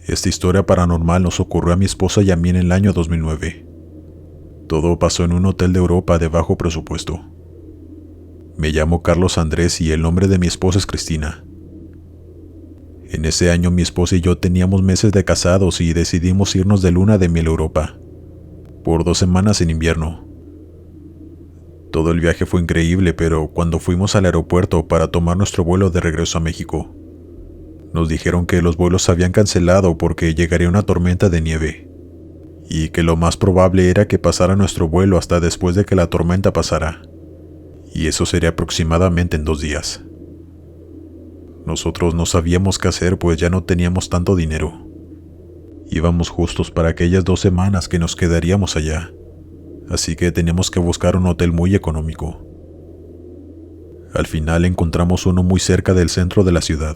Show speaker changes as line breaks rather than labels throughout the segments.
Esta historia paranormal nos ocurrió a mi esposa y a mí en el año 2009. Todo pasó en un hotel de Europa de bajo presupuesto. Me llamo Carlos Andrés y el nombre de mi esposa es Cristina. En ese año mi esposa y yo teníamos meses de casados y decidimos irnos de luna de miel a Europa, por 2 semanas en invierno. Todo el viaje fue increíble, pero cuando fuimos al aeropuerto para tomar nuestro vuelo de regreso a México, nos dijeron que los vuelos se habían cancelado porque llegaría una tormenta de nieve, y que lo más probable era que pasara nuestro vuelo hasta después de que la tormenta pasara, y eso sería aproximadamente en 2 días. Nosotros no sabíamos qué hacer, pues ya no teníamos tanto dinero. Íbamos justos para aquellas 2 semanas que nos quedaríamos allá, así que teníamos que buscar un hotel muy económico. Al final encontramos uno muy cerca del centro de la ciudad.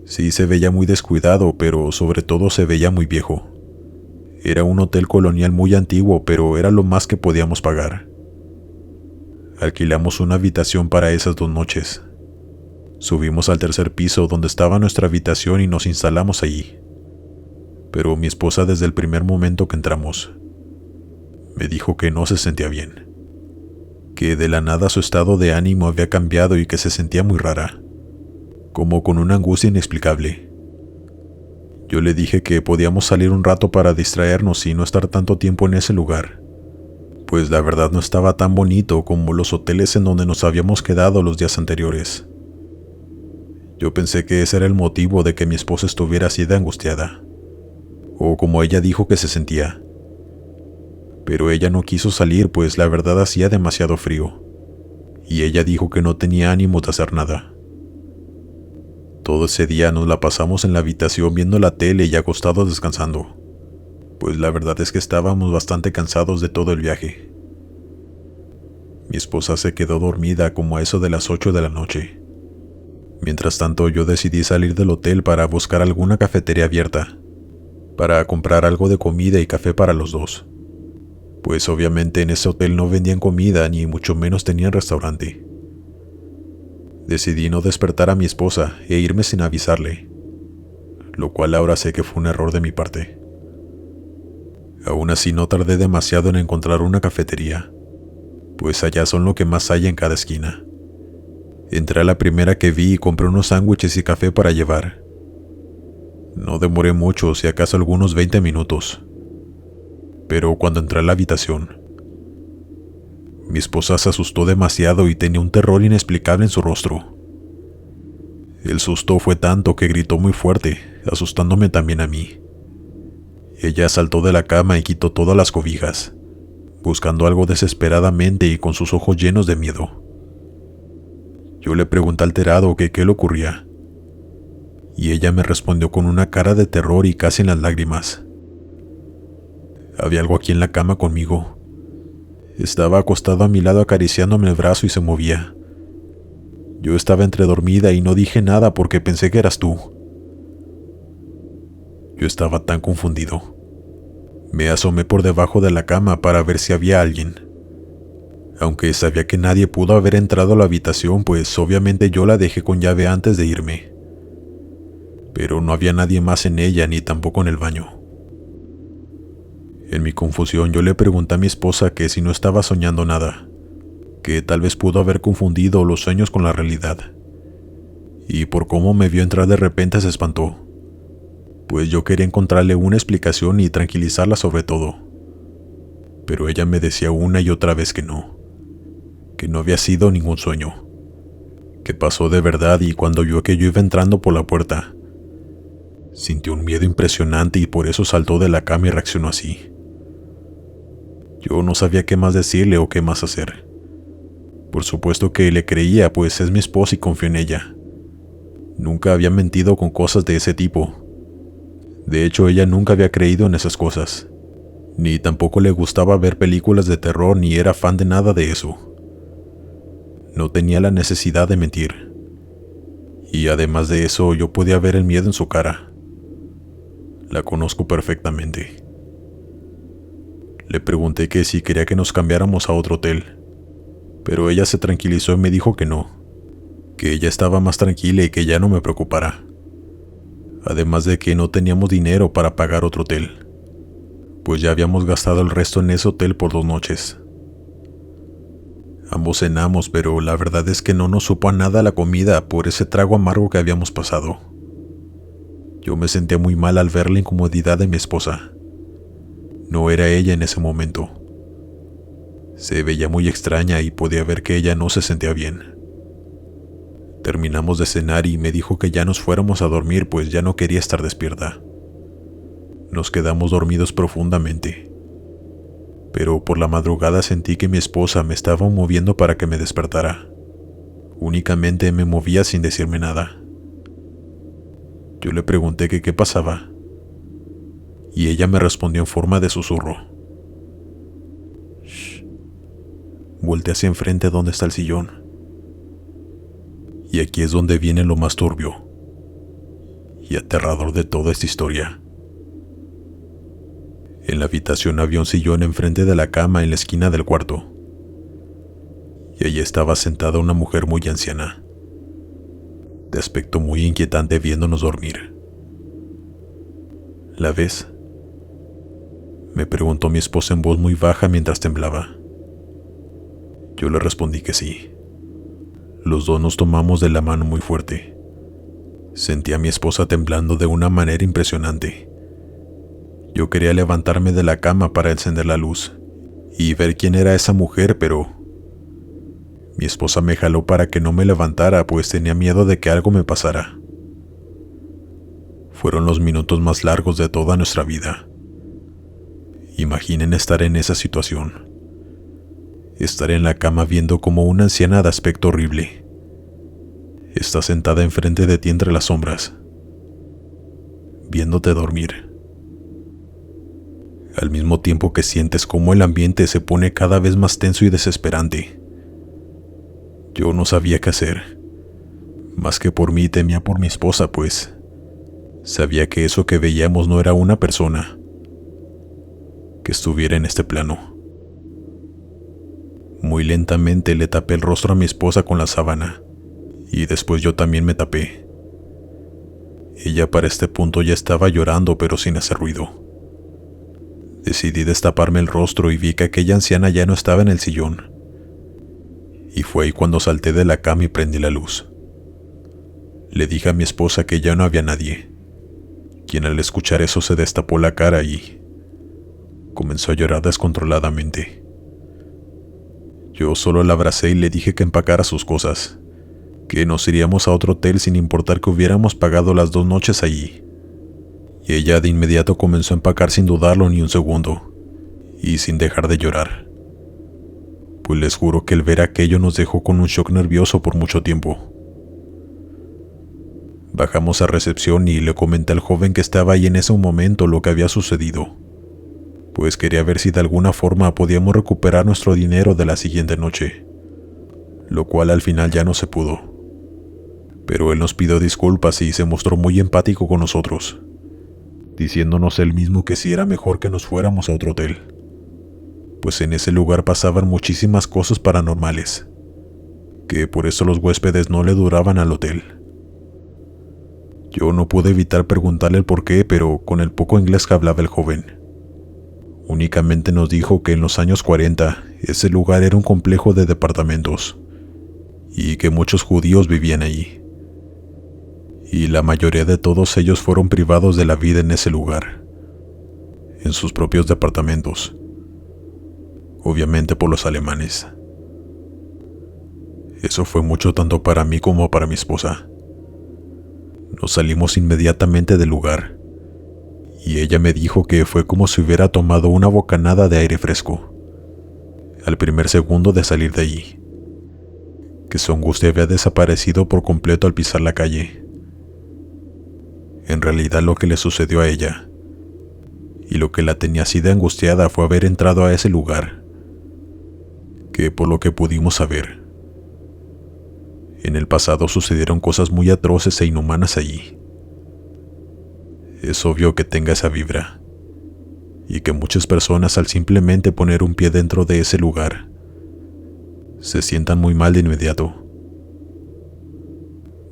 Sí, se veía muy descuidado, pero sobre todo se veía muy viejo. Era un hotel colonial muy antiguo, pero era lo más que podíamos pagar. Alquilamos una habitación para esas 2 noches. Subimos al 3er piso donde estaba nuestra habitación y nos instalamos allí. Pero mi esposa desde el primer momento que entramos me dijo que no se sentía bien, que de la nada su estado de ánimo había cambiado y que se sentía muy rara, como con una angustia inexplicable. Yo le dije que podíamos salir un rato para distraernos y no estar tanto tiempo en ese lugar, pues la verdad no estaba tan bonito como los hoteles en donde nos habíamos quedado los días anteriores. Yo pensé que ese era el motivo de que mi esposa estuviera así de angustiada, o como ella dijo que se sentía. Pero ella no quiso salir, pues la verdad hacía demasiado frío, y ella dijo que no tenía ánimo de hacer nada. Todo ese día nos la pasamos en la habitación viendo la tele y acostados descansando, pues la verdad es que estábamos bastante cansados de todo el viaje. Mi esposa se quedó dormida como a eso de las 8 de la noche. Mientras tanto, yo decidí salir del hotel para buscar alguna cafetería abierta, para comprar algo de comida y café para los dos, pues obviamente en ese hotel no vendían comida ni mucho menos tenían restaurante. Decidí no despertar a mi esposa e irme sin avisarle, lo cual ahora sé que fue un error de mi parte. Aún así no tardé demasiado en encontrar una cafetería, pues allá son lo que más hay en cada esquina. Entré a la primera que vi y compré unos sándwiches y café para llevar. No demoré mucho, si acaso algunos 20 minutos. Pero cuando entré a la habitación, mi esposa se asustó demasiado y tenía un terror inexplicable en su rostro. El susto fue tanto que gritó muy fuerte, asustándome también a mí. Ella saltó de la cama y quitó todas las cobijas, buscando algo desesperadamente y con sus ojos llenos de miedo. Yo le pregunté alterado que qué le ocurría, y ella me respondió con una cara de terror y casi en las lágrimas. Había algo aquí en la cama conmigo. Estaba acostado a mi lado acariciándome el brazo y se movía. Yo estaba entre dormida y no dije nada porque pensé que eras tú. Yo estaba tan confundido. Me asomé por debajo de la cama para ver si había alguien. Aunque sabía que nadie pudo haber entrado a la habitación, pues obviamente yo la dejé con llave antes de irme. Pero no había nadie más en ella ni tampoco en el baño. En mi confusión yo le pregunté a mi esposa que si no estaba soñando nada, que tal vez pudo haber confundido los sueños con la realidad. Y por cómo me vio entrar de repente se espantó, pues yo quería encontrarle una explicación y tranquilizarla sobre todo. Pero ella me decía una y otra vez que no había sido ningún sueño, que pasó de verdad, y cuando vio que yo iba entrando por la puerta, sintió un miedo impresionante y por eso saltó de la cama y reaccionó así. Yo no sabía qué más decirle o qué más hacer. Por supuesto que le creía, pues es mi esposa y confío en ella. Nunca había mentido con cosas de ese tipo. De hecho, ella nunca había creído en esas cosas, ni tampoco le gustaba ver películas de terror ni era fan de nada de eso. No tenía la necesidad de mentir. Y además de eso, yo podía ver el miedo en su cara. La conozco perfectamente. Le pregunté que si quería que nos cambiáramos a otro hotel, pero ella se tranquilizó y me dijo que no, que ella estaba más tranquila y que ya no me preocupara. Además de que no teníamos dinero para pagar otro hotel, pues ya habíamos gastado el resto en ese hotel por 2 noches. Ambos cenamos, pero la verdad es que no nos supo a nada la comida por ese trago amargo que habíamos pasado. Yo me sentía muy mal al ver la incomodidad de mi esposa. No era ella en ese momento. Se veía muy extraña y podía ver que ella no se sentía bien. Terminamos de cenar y me dijo que ya nos fuéramos a dormir, pues ya no quería estar despierta. Nos quedamos dormidos profundamente. Pero por la madrugada sentí que mi esposa me estaba moviendo para que me despertara. Únicamente me movía sin decirme nada. Yo le pregunté que qué pasaba, y ella me respondió en forma de susurro. Shh. Volteé hacia enfrente donde está el sillón. Y aquí es donde viene lo más turbio y aterrador de toda esta historia. En la habitación había un sillón enfrente de la cama en la esquina del cuarto, y allí estaba sentada una mujer muy anciana, de aspecto muy inquietante viéndonos dormir. ¿La ves?, me preguntó mi esposa en voz muy baja mientras temblaba. Yo le respondí que sí. Los dos nos tomamos de la mano muy fuerte. Sentí a mi esposa temblando de una manera impresionante. Yo quería levantarme de la cama para encender la luz y ver quién era esa mujer, pero mi esposa me jaló para que no me levantara, pues tenía miedo de que algo me pasara. Fueron los minutos más largos de toda nuestra vida. Imaginen estar en esa situación. Estar en la cama viendo como una anciana de aspecto horrible está sentada enfrente de ti entre las sombras, viéndote dormir. Al mismo tiempo que sientes cómo el ambiente se pone cada vez más tenso y desesperante. Yo no sabía qué hacer. Más que por mí, temía por mi esposa, pues sabía que eso que veíamos no era una persona que estuviera en este plano. Muy lentamente le tapé el rostro a mi esposa con la sábana, y después yo también me tapé. Ella para este punto ya estaba llorando, pero sin hacer ruido. Decidí destaparme el rostro y vi que aquella anciana ya no estaba en el sillón. Y fue ahí cuando salté de la cama y prendí la luz. Le dije a mi esposa que ya no había nadie, quien al escuchar eso se destapó la cara y comenzó a llorar descontroladamente. Yo solo la abracé y le dije que empacara sus cosas, que nos iríamos a otro hotel sin importar que hubiéramos pagado las 2 noches allí. Y ella de inmediato comenzó a empacar sin dudarlo ni un segundo, y sin dejar de llorar. Pues les juro que el ver aquello nos dejó con un shock nervioso por mucho tiempo. Bajamos a recepción y le comenté al joven que estaba ahí en ese momento lo que había sucedido, pues quería ver si de alguna forma podíamos recuperar nuestro dinero de la siguiente noche, lo cual al final ya no se pudo. Pero él nos pidió disculpas y se mostró muy empático con nosotros, diciéndonos él mismo que sí era mejor que nos fuéramos a otro hotel, pues en ese lugar pasaban muchísimas cosas paranormales, que por eso los huéspedes no le duraban al hotel. Yo no pude evitar preguntarle el por qué, pero con el poco inglés que hablaba el joven, únicamente nos dijo que en los años 40 ese lugar era un complejo de departamentos y que muchos judíos vivían allí, y la mayoría de todos ellos fueron privados de la vida en ese lugar, en sus propios departamentos, obviamente por los alemanes. Eso fue mucho tanto para mí como para mi esposa. Nos salimos inmediatamente del lugar, y ella me dijo que fue como si hubiera tomado una bocanada de aire fresco al primer segundo de salir de allí, que su angustia había desaparecido por completo al pisar la calle. En realidad lo que le sucedió a ella, y lo que la tenía así de angustiada, fue haber entrado a ese lugar, que por lo que pudimos saber, en el pasado sucedieron cosas muy atroces e inhumanas allí. Es obvio que tenga esa vibra, y que muchas personas al simplemente poner un pie dentro de ese lugar, se sientan muy mal de inmediato.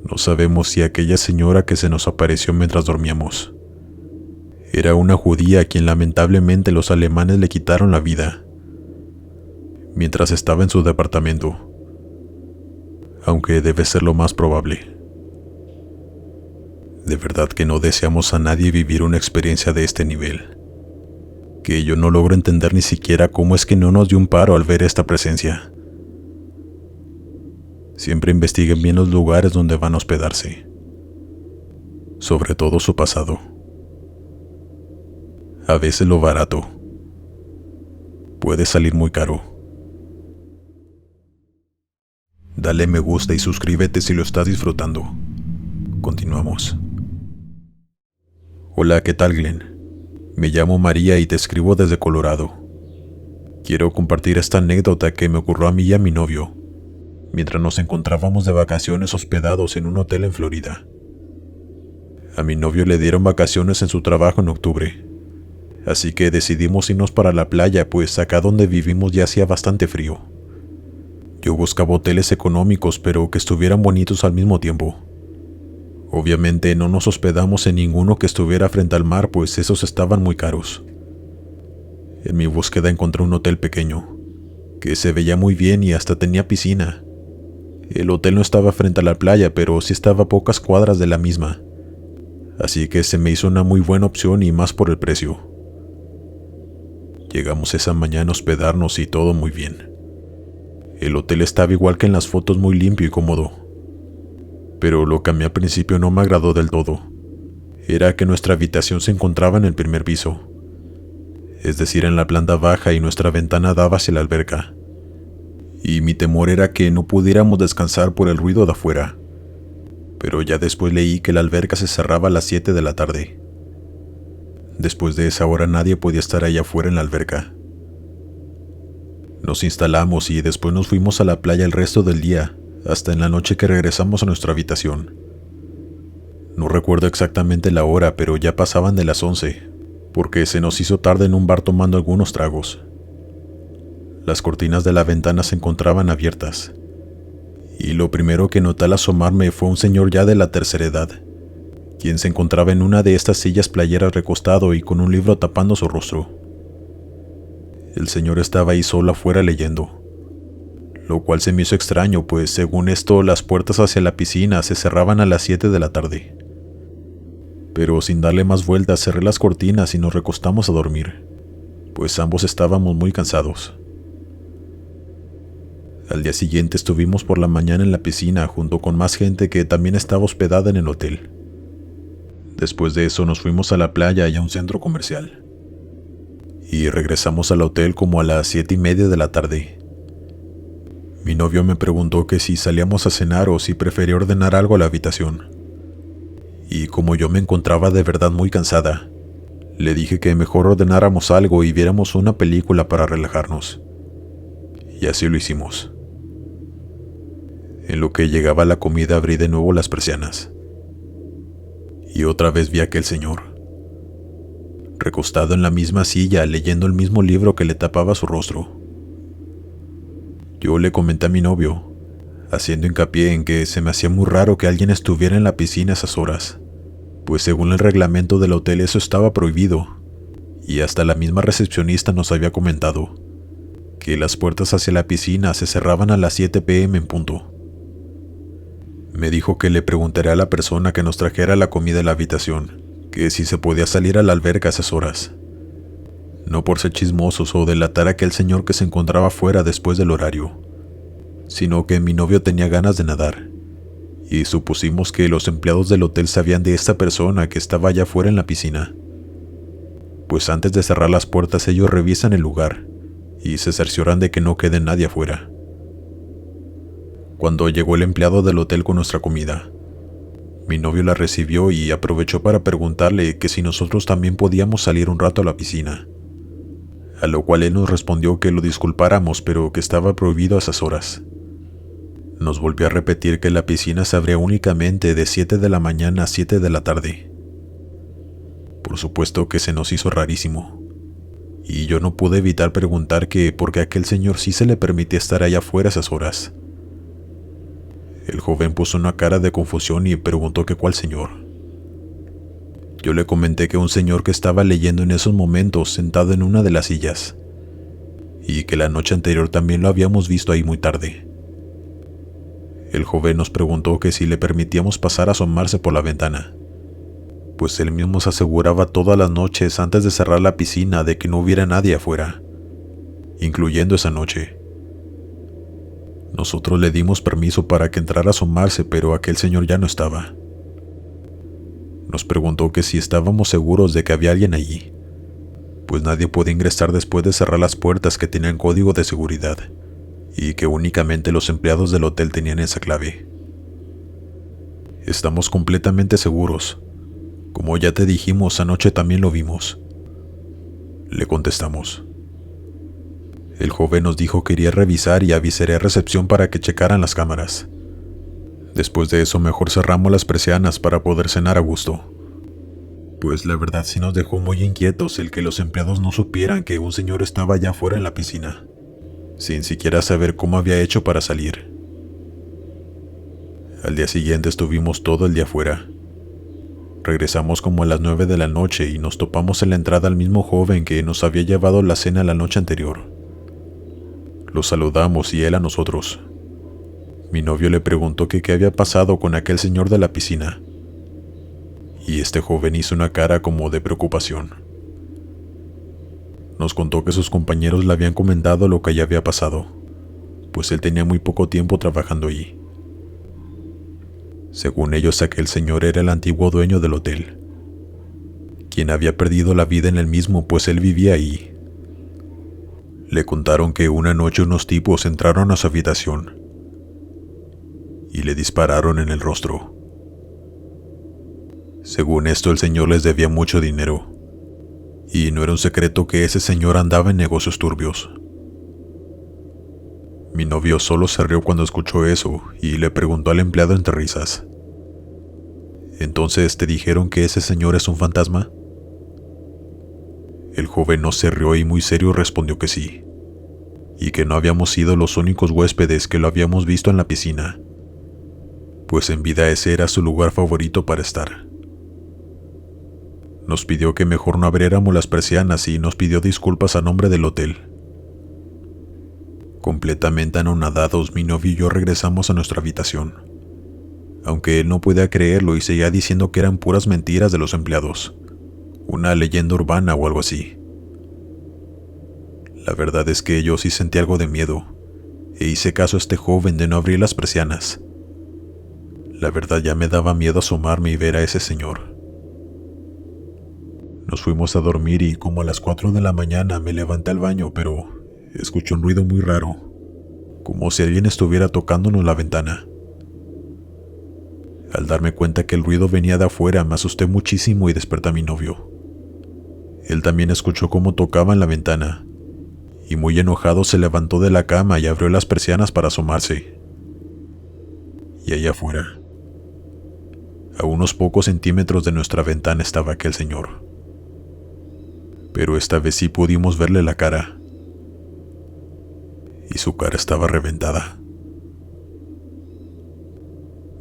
No sabemos si aquella señora que se nos apareció mientras dormíamos era una judía a quien lamentablemente los alemanes le quitaron la vida mientras estaba en su departamento, aunque debe ser lo más probable. De verdad que no deseamos a nadie vivir una experiencia de este nivel, que yo no logro entender ni siquiera cómo es que no nos dio un paro al ver esta presencia. Siempre investiguen bien los lugares donde van a hospedarse, sobre todo su pasado. A veces lo barato puede salir muy caro. Dale me gusta y suscríbete si lo estás disfrutando. Continuamos. Hola, ¿qué tal, Glenn? Me llamo María y te escribo desde Colorado. Quiero compartir esta anécdota que me ocurrió a mí y a mi novio mientras nos encontrábamos de vacaciones hospedados en un hotel en Florida. A mi novio le dieron vacaciones en su trabajo en octubre, así que decidimos irnos para la playa, pues acá donde vivimos ya hacía bastante frío. Yo buscaba hoteles económicos, pero que estuvieran bonitos al mismo tiempo. Obviamente no nos hospedamos en ninguno que estuviera frente al mar, pues esos estaban muy caros. En mi búsqueda encontré un hotel pequeño, que se veía muy bien y hasta tenía piscina. El hotel no estaba frente a la playa, pero sí estaba a pocas cuadras de la misma, así que se me hizo una muy buena opción y más por el precio. Llegamos esa mañana a hospedarnos y todo muy bien. El hotel estaba igual que en las fotos, muy limpio y cómodo. Pero lo que a mí al principio no me agradó del todo era que nuestra habitación se encontraba en el primer piso, es decir, en la planta baja, y nuestra ventana daba hacia la alberca. Y mi temor era que no pudiéramos descansar por el ruido de afuera. Pero ya después leí que la alberca se cerraba a las 7 de la tarde. Después de esa hora nadie podía estar allá afuera en la alberca. Nos instalamos y después nos fuimos a la playa el resto del día, hasta en la noche que regresamos a nuestra habitación. No recuerdo exactamente la hora, pero ya pasaban de las 11, porque se nos hizo tarde en un bar tomando algunos tragos. Las cortinas de la ventana se encontraban abiertas, y lo primero que noté al asomarme fue un señor ya de la tercera edad, quien se encontraba en una de estas sillas playeras recostado y con un libro tapando su rostro. El señor estaba ahí solo afuera leyendo, lo cual se me hizo extraño, pues según esto las puertas hacia la piscina se cerraban a las 7 de la tarde. Pero sin darle más vueltas cerré las cortinas y nos recostamos a dormir, pues ambos estábamos muy cansados. Al día siguiente estuvimos por la mañana en la piscina junto con más gente que también estaba hospedada en el hotel. Después de eso nos fuimos a la playa y a un centro comercial. Y regresamos al hotel como a las 7:30 de la tarde. Mi novio me preguntó que si salíamos a cenar o si prefería ordenar algo a la habitación. Y como yo me encontraba de verdad muy cansada, le dije que mejor ordenáramos algo y viéramos una película para relajarnos. Y así lo hicimos. En lo que llegaba la comida abrí de nuevo las persianas. Y otra vez vi a aquel señor, recostado en la misma silla, leyendo el mismo libro que le tapaba su rostro. Yo le comenté a mi novio, haciendo hincapié en que se me hacía muy raro que alguien estuviera en la piscina a esas horas, pues según el reglamento del hotel eso estaba prohibido, y hasta la misma recepcionista nos había comentado que las puertas hacia la piscina se cerraban a las 7 p.m. en punto. Me dijo que le preguntaría a la persona que nos trajera la comida a la habitación, que si se podía salir a la alberca a esas horas. No por ser chismosos o delatar a aquel señor que se encontraba fuera después del horario, sino que mi novio tenía ganas de nadar, y supusimos que los empleados del hotel sabían de esta persona que estaba allá afuera en la piscina, pues antes de cerrar las puertas ellos revisan el lugar y se cercioran de que no quede nadie afuera. Cuando llegó el empleado del hotel con nuestra comida, mi novio la recibió y aprovechó para preguntarle que si nosotros también podíamos salir un rato a la piscina, a lo cual él nos respondió que lo disculpáramos, pero que estaba prohibido a esas horas. Nos volvió a repetir que la piscina se abría únicamente de 7 de la mañana a 7 de la tarde. Por supuesto que se nos hizo rarísimo, y yo no pude evitar preguntar que por qué a aquel señor sí se le permitía estar allá afuera a esas horas. El joven puso una cara de confusión y preguntó que cuál señor. Yo le comenté que un señor que estaba leyendo en esos momentos sentado en una de las sillas, y que la noche anterior también lo habíamos visto ahí muy tarde. El joven nos preguntó que si le permitíamos pasar a asomarse por la ventana, pues él mismo se aseguraba todas las noches antes de cerrar la piscina de que no hubiera nadie afuera, incluyendo esa noche. Nosotros le dimos permiso para que entrara a asomarse, pero aquel señor ya no estaba. Nos preguntó que si estábamos seguros de que había alguien allí, pues nadie podía ingresar después de cerrar las puertas que tenían código de seguridad, y que únicamente los empleados del hotel tenían esa clave. Estamos completamente seguros. Como ya te dijimos, anoche también lo vimos, le contestamos. El joven nos dijo que iría a revisar y avisaría a recepción para que checaran las cámaras. Después de eso mejor cerramos las persianas para poder cenar a gusto. Pues la verdad sí nos dejó muy inquietos el que los empleados no supieran que un señor estaba allá afuera en la piscina, sin siquiera saber cómo había hecho para salir. Al día siguiente estuvimos todo el día afuera. Regresamos como a las 9 de la noche y nos topamos en la entrada al mismo joven que nos había llevado la cena la noche anterior. Lo saludamos y él a nosotros. Mi novio le preguntó que qué había pasado con aquel señor de la piscina, y este joven hizo una cara como de preocupación. Nos contó que sus compañeros le habían comentado lo que ya había pasado, pues él tenía muy poco tiempo trabajando allí. Según ellos, aquel señor era el antiguo dueño del hotel, quien había perdido la vida en el mismo, pues él vivía ahí. Le contaron que una noche unos tipos entraron a su habitación y le dispararon en el rostro. Según esto, el señor les debía mucho dinero, y no era un secreto que ese señor andaba en negocios turbios. Mi novio solo se rió cuando escuchó eso y le preguntó al empleado entre risas: ¿Entonces te dijeron que ese señor es un fantasma? El joven no se rió y muy serio respondió que sí, y que no habíamos sido los únicos huéspedes que lo habíamos visto en la piscina, pues en vida ese era su lugar favorito para estar. Nos pidió que mejor no abriéramos las persianas y nos pidió disculpas a nombre del hotel. Completamente anonadados, mi novio y yo regresamos a nuestra habitación, aunque él no podía creerlo y seguía diciendo que eran puras mentiras de los empleados, una leyenda urbana o algo así. La verdad es que yo sí sentí algo de miedo, e hice caso a este joven de no abrir las persianas. La verdad ya me daba miedo asomarme y ver a ese señor. Nos fuimos a dormir y como a las 4 de la mañana me levanté al baño, pero escuché un ruido muy raro, como si alguien estuviera tocándonos la ventana. Al darme cuenta que el ruido venía de afuera, me asusté muchísimo y desperté a mi novio. Él también escuchó cómo tocaban la ventana, y muy enojado se levantó de la cama y abrió las persianas para asomarse. Y allá afuera, a unos pocos centímetros de nuestra ventana, estaba aquel señor. Pero esta vez sí pudimos verle la cara, y su cara estaba reventada.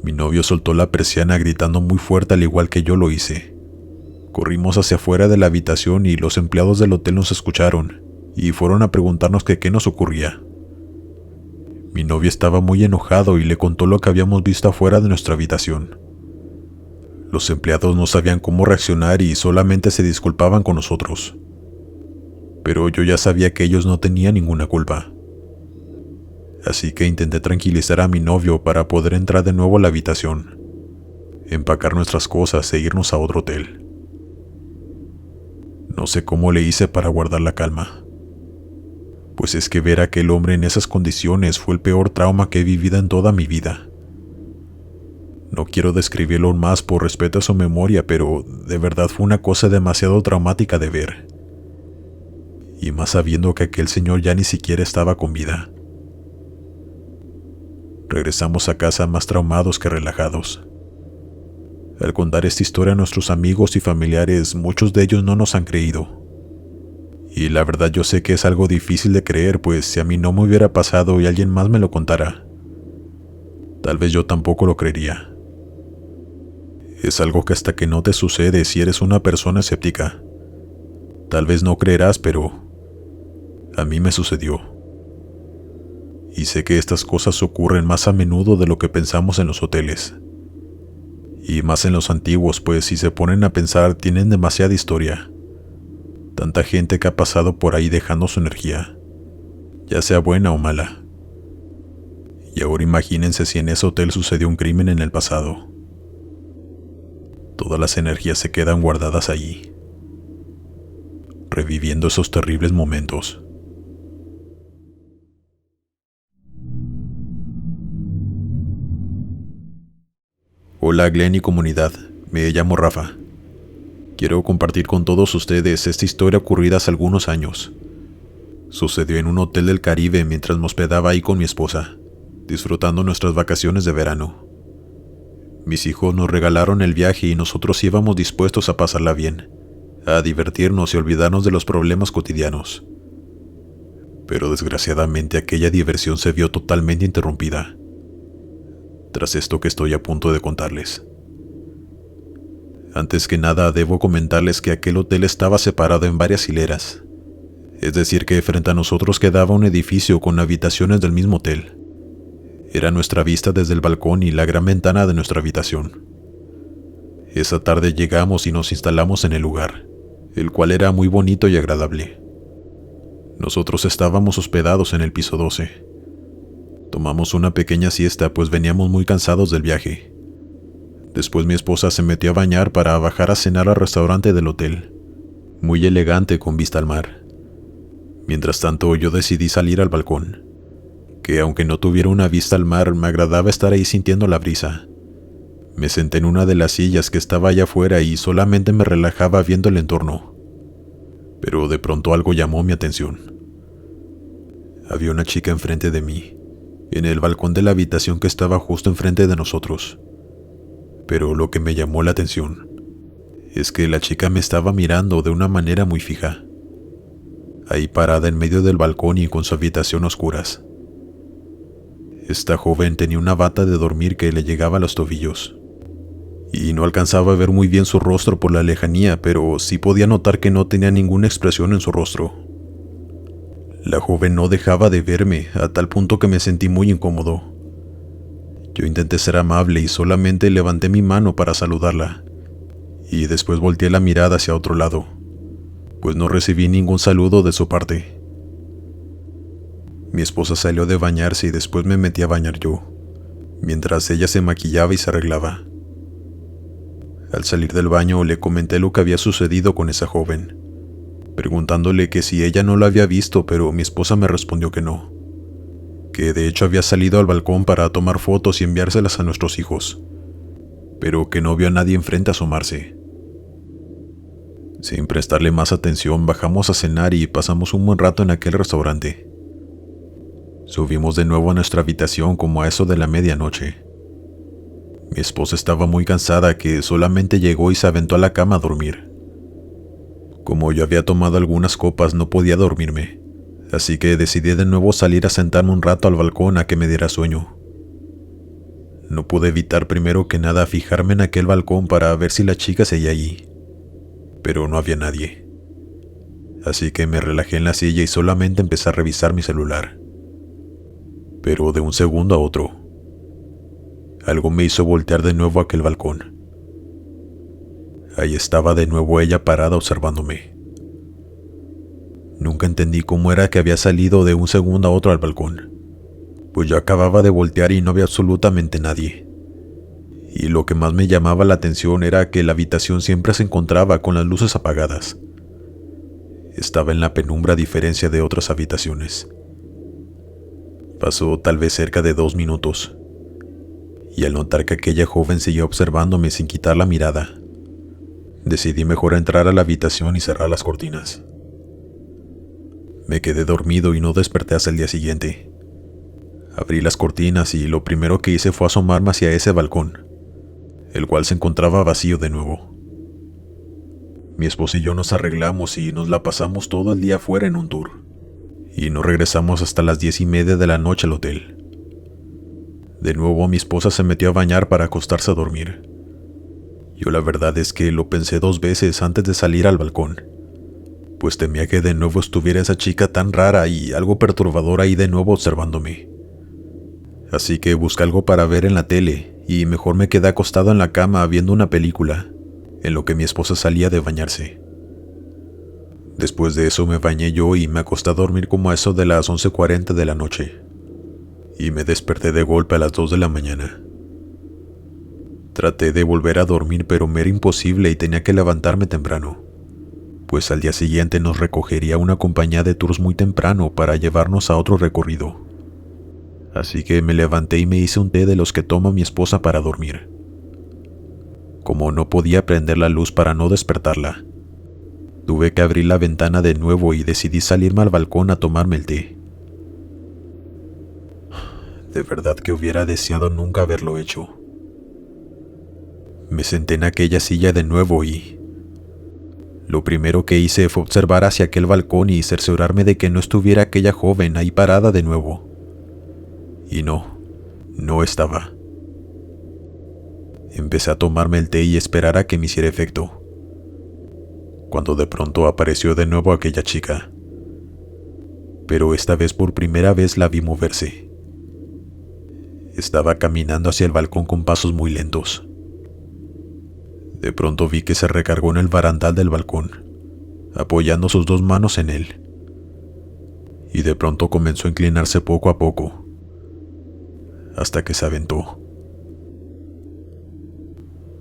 Mi novio soltó la persiana gritando muy fuerte al igual que yo lo hice. Corrimos hacia afuera de la habitación y los empleados del hotel nos escucharon y fueron a preguntarnos que qué nos ocurría. Mi novio estaba muy enojado y le contó lo que habíamos visto afuera de nuestra habitación. Los empleados no sabían cómo reaccionar y solamente se disculpaban con nosotros. Pero yo ya sabía que ellos no tenían ninguna culpa. Así que intenté tranquilizar a mi novio para poder entrar de nuevo a la habitación, empacar nuestras cosas e irnos a otro hotel. No sé cómo le hice para guardar la calma, pues es que ver a aquel hombre en esas condiciones fue el peor trauma que he vivido en toda mi vida. No quiero describirlo más por respeto a su memoria, pero de verdad fue una cosa demasiado traumática de ver. Y más sabiendo que aquel señor ya ni siquiera estaba con vida. Regresamos a casa más traumados que relajados. Al contar esta historia a nuestros amigos y familiares, muchos de ellos no nos han creído. Y la verdad yo sé que es algo difícil de creer, pues si a mí no me hubiera pasado y alguien más me lo contara, Tal vez yo tampoco lo creería. Es algo que hasta que no te sucede si eres una persona escéptica. Tal vez no creerás, pero a mí me sucedió. Y sé que estas cosas ocurren más a menudo de lo que pensamos en los hoteles. Y más en los antiguos, pues si se ponen a pensar tienen demasiada historia. Tanta gente que ha pasado por ahí dejando su energía, ya sea buena o mala. Y ahora imagínense si en ese hotel sucedió un crimen en el pasado. Todas las energías se quedan guardadas allí, reviviendo esos terribles momentos. Hola Glenn y comunidad, me llamo Rafa. Quiero compartir con todos ustedes esta historia ocurrida hace algunos años. Sucedió en un hotel del Caribe mientras me hospedaba ahí con mi esposa, disfrutando nuestras vacaciones de verano. Mis hijos nos regalaron el viaje y nosotros íbamos dispuestos a pasarla bien, a divertirnos y olvidarnos de los problemas cotidianos. Pero desgraciadamente aquella diversión se vio totalmente interrumpida, tras esto que estoy a punto de contarles. Antes que nada, debo comentarles que aquel hotel estaba separado en varias hileras, es decir que frente a nosotros quedaba un edificio con habitaciones del mismo hotel. Era nuestra vista desde el balcón y la gran ventana de nuestra habitación. Esa tarde llegamos y nos instalamos en el lugar, el cual era muy bonito y agradable. Nosotros estábamos hospedados en el piso 12. Tomamos una pequeña siesta pues veníamos muy cansados del viaje. Después mi esposa se metió a bañar para bajar a cenar al restaurante del hotel, muy elegante con vista al mar. Mientras tanto yo decidí salir al balcón, que aunque no tuviera una vista al mar, me agradaba estar ahí sintiendo la brisa. Me senté en una de las sillas que estaba allá afuera y solamente me relajaba viendo el entorno. Pero de pronto algo llamó mi atención. Había una chica enfrente de mí, en el balcón de la habitación que estaba justo enfrente de nosotros. Pero lo que me llamó la atención es que la chica me estaba mirando de una manera muy fija, ahí parada en medio del balcón y con su habitación a oscuras. Esta joven tenía una bata de dormir que le llegaba a los tobillos, y no alcanzaba a ver muy bien su rostro por la lejanía, pero sí podía notar que no tenía ninguna expresión en su rostro. La joven no dejaba de verme, a tal punto que me sentí muy incómodo. Yo intenté ser amable y solamente levanté mi mano para saludarla, y después volteé la mirada hacia otro lado, pues no recibí ningún saludo de su parte. Mi esposa salió de bañarse y después me metí a bañar yo, mientras ella se maquillaba y se arreglaba. Al salir del baño le comenté lo que había sucedido con esa joven, preguntándole que si ella no lo había visto, pero mi esposa me respondió que no, que de hecho había salido al balcón para tomar fotos y enviárselas a nuestros hijos, pero que no vio a nadie enfrente asomarse. Sin prestarle más atención, bajamos a cenar y pasamos un buen rato en aquel restaurante. Subimos de nuevo a nuestra habitación como a eso de la medianoche. Mi esposa estaba muy cansada que solamente llegó y se aventó a la cama a dormir. Como yo había tomado algunas copas no podía dormirme, así que decidí de nuevo salir a sentarme un rato al balcón a que me diera sueño. No pude evitar primero que nada fijarme en aquel balcón para ver si la chica seguía allí, pero no había nadie. Así que me relajé en la silla y solamente empecé a revisar mi celular. Pero de un segundo a otro, algo me hizo voltear de nuevo a aquel balcón. Ahí estaba de nuevo ella parada observándome. Nunca entendí cómo era que había salido de un segundo a otro al balcón, pues yo acababa de voltear y no había absolutamente nadie. Y lo que más me llamaba la atención era que la habitación siempre se encontraba con las luces apagadas. Estaba en la penumbra a diferencia de otras habitaciones. Pasó tal vez cerca de 2 minutos, y al notar que aquella joven seguía observándome sin quitar la mirada, decidí mejor entrar a la habitación y cerrar las cortinas. Me quedé dormido y no desperté hasta el día siguiente. Abrí las cortinas y lo primero que hice fue asomarme hacia ese balcón, el cual se encontraba vacío de nuevo. Mi esposa y yo nos arreglamos y nos la pasamos todo el día fuera en un tour, y no regresamos hasta las 10:30 de la noche al hotel. De nuevo mi esposa se metió a bañar para acostarse a dormir. Yo la verdad es que lo pensé 2 veces antes de salir al balcón, pues temía que de nuevo estuviera esa chica tan rara y algo perturbadora ahí de nuevo observándome. Así que busqué algo para ver en la tele y mejor me quedé acostado en la cama viendo una película, en lo que mi esposa salía de bañarse. Después de eso me bañé yo y me acosté a dormir como a eso de las 11:40 de la noche, y me desperté de golpe a las 2 de la mañana. Traté de volver a dormir, pero me era imposible y tenía que levantarme temprano, pues al día siguiente nos recogería una compañía de tours muy temprano para llevarnos a otro recorrido. Así que me levanté y me hice un té de los que toma mi esposa para dormir. Como no podía prender la luz para no despertarla, tuve que abrir la ventana de nuevo y decidí salirme al balcón a tomarme el té. De verdad que hubiera deseado nunca haberlo hecho. Me senté en aquella silla de nuevo y lo primero que hice fue observar hacia aquel balcón y cerciorarme de que no estuviera aquella joven ahí parada de nuevo. Y no estaba. Empecé a tomarme el té y esperar a que me hiciera efecto, cuando de pronto apareció de nuevo aquella chica. Pero esta vez por primera vez la vi moverse. Estaba caminando hacia el balcón con pasos muy lentos. De pronto vi que se recargó en el barandal del balcón, apoyando sus 2 manos en él. Y de pronto comenzó a inclinarse poco a poco, hasta que se aventó.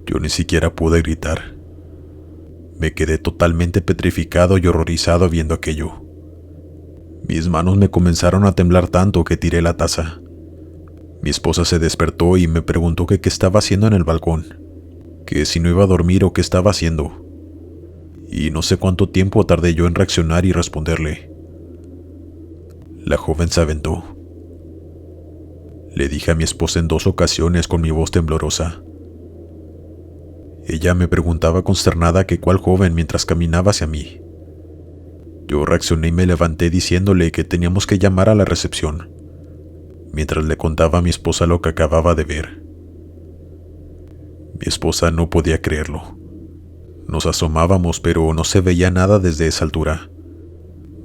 Yo ni siquiera pude gritar. Me quedé totalmente petrificado y horrorizado viendo aquello. Mis manos me comenzaron a temblar tanto que tiré la taza. Mi esposa se despertó y me preguntó que qué estaba haciendo en el balcón, que si no iba a dormir o qué estaba haciendo. Y no sé cuánto tiempo tardé yo en reaccionar y responderle. La joven se aventó. Le dije a mi esposa en 2 ocasiones con mi voz temblorosa. Ella me preguntaba consternada que cuál joven mientras caminaba hacia mí. Yo reaccioné y me levanté diciéndole que teníamos que llamar a la recepción, mientras le contaba a mi esposa lo que acababa de ver. Mi esposa no podía creerlo. Nos asomábamos, pero no se veía nada desde esa altura,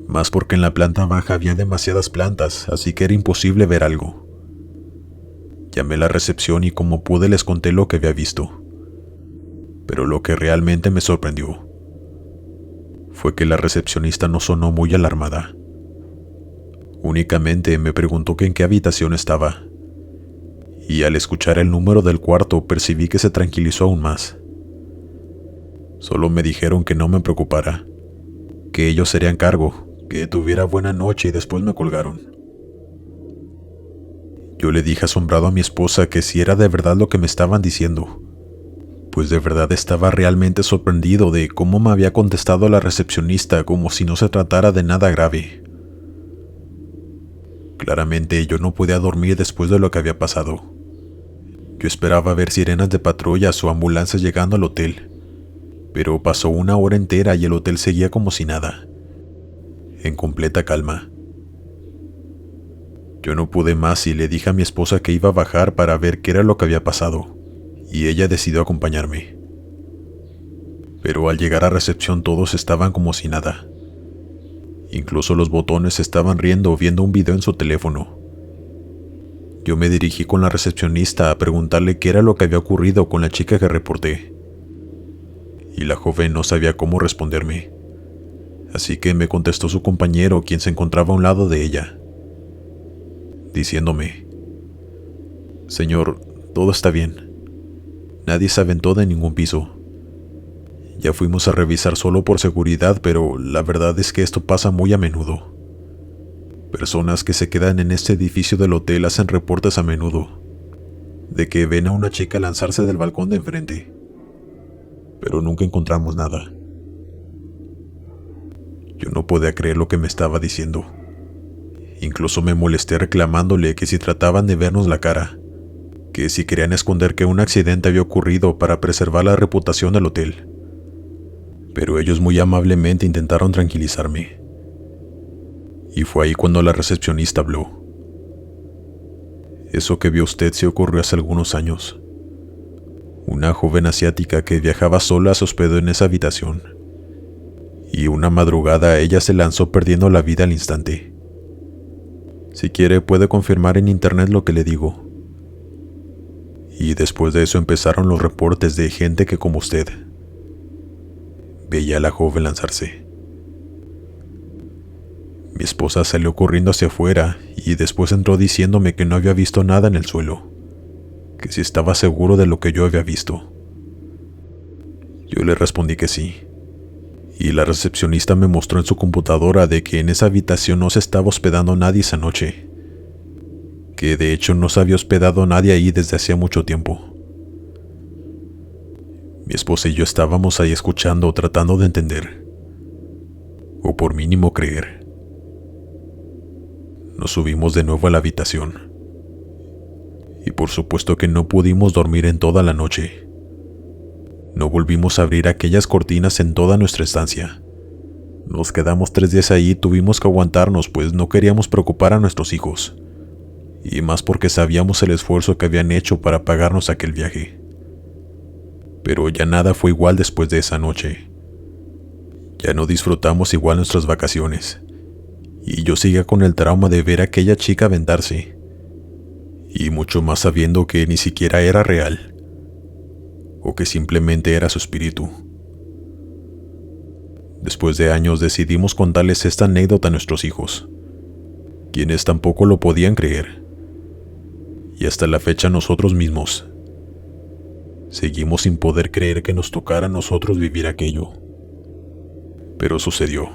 más porque en la planta baja había demasiadas plantas, así que era imposible ver algo. Llamé a la recepción y como pude les conté lo que había visto. Pero lo que realmente me sorprendió fue que la recepcionista no sonó muy alarmada. Únicamente me preguntó que en qué habitación estaba, y al escuchar el número del cuarto percibí que se tranquilizó aún más. Solo me dijeron que no me preocupara, que ellos serían cargo, que tuviera buena noche y después me colgaron. Yo le dije asombrado a mi esposa que si era de verdad lo que me estaban diciendo, pues de verdad estaba realmente sorprendido de cómo me había contestado la recepcionista como si no se tratara de nada grave. Claramente yo no podía dormir después de lo que había pasado. Yo esperaba ver sirenas de patrullas o ambulancias llegando al hotel, pero pasó 1 hora entera y el hotel seguía como si nada, en completa calma. Yo no pude más y le dije a mi esposa que iba a bajar para ver qué era lo que había pasado, y ella decidió acompañarme. Pero al llegar a recepción todos estaban como si nada. Incluso los botones estaban riendo viendo un video en su teléfono. Yo me dirigí con la recepcionista a preguntarle qué era lo que había ocurrido con la chica que reporté. Y la joven no sabía cómo responderme. Así que me contestó su compañero, quien se encontraba a un lado de ella, diciéndome: «Señor, todo está bien. Nadie se aventó de ningún piso. Ya fuimos a revisar solo por seguridad, pero la verdad es que esto pasa muy a menudo. Personas que se quedan en este edificio del hotel hacen reportes a menudo de que ven a una chica lanzarse del balcón de enfrente, pero nunca encontramos nada». Yo no podía creer lo que me estaba diciendo. Incluso me molesté reclamándole que si trataban de vernos la cara, que si querían esconder que un accidente había ocurrido para preservar la reputación del hotel. Pero ellos muy amablemente intentaron tranquilizarme. Y fue ahí cuando la recepcionista habló. Eso que vio usted se ocurrió hace algunos años. Una joven asiática que viajaba sola se hospedó en esa habitación. Y una madrugada ella se lanzó perdiendo la vida al instante. Si quiere puede confirmar en internet lo que le digo. Y después de eso empezaron los reportes de gente que, como usted, veía a la joven lanzarse. Mi esposa salió corriendo hacia afuera y después entró diciéndome que no había visto nada en el suelo, que si estaba seguro de lo que yo había visto. Yo le respondí que sí, y la recepcionista me mostró en su computadora de que en esa habitación no se estaba hospedando nadie esa noche, que de hecho no se había hospedado nadie ahí desde hacía mucho tiempo. Mi esposa y yo estábamos ahí escuchando, tratando de entender, o por mínimo creer. Nos subimos de nuevo a la habitación, y por supuesto que no pudimos dormir en toda la noche. No volvimos a abrir aquellas cortinas en toda nuestra estancia. Nos quedamos 3 días ahí y tuvimos que aguantarnos, pues no queríamos preocupar a nuestros hijos, y más porque sabíamos el esfuerzo que habían hecho para pagarnos aquel viaje. Pero ya nada fue igual después de esa noche. Ya no disfrutamos igual nuestras vacaciones, y yo seguía con el trauma de ver a aquella chica aventarse, y mucho más sabiendo que ni siquiera era real, o que simplemente era su espíritu. Después de años decidimos contarles esta anécdota a nuestros hijos, quienes tampoco lo podían creer, y hasta la fecha nosotros mismos seguimos sin poder creer que nos tocara a nosotros vivir aquello. Pero sucedió.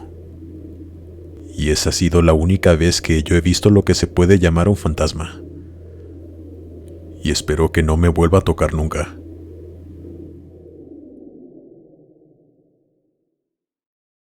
Y esa ha sido la única vez que yo he visto lo que se puede llamar un fantasma. Y espero que no me vuelva a tocar nunca.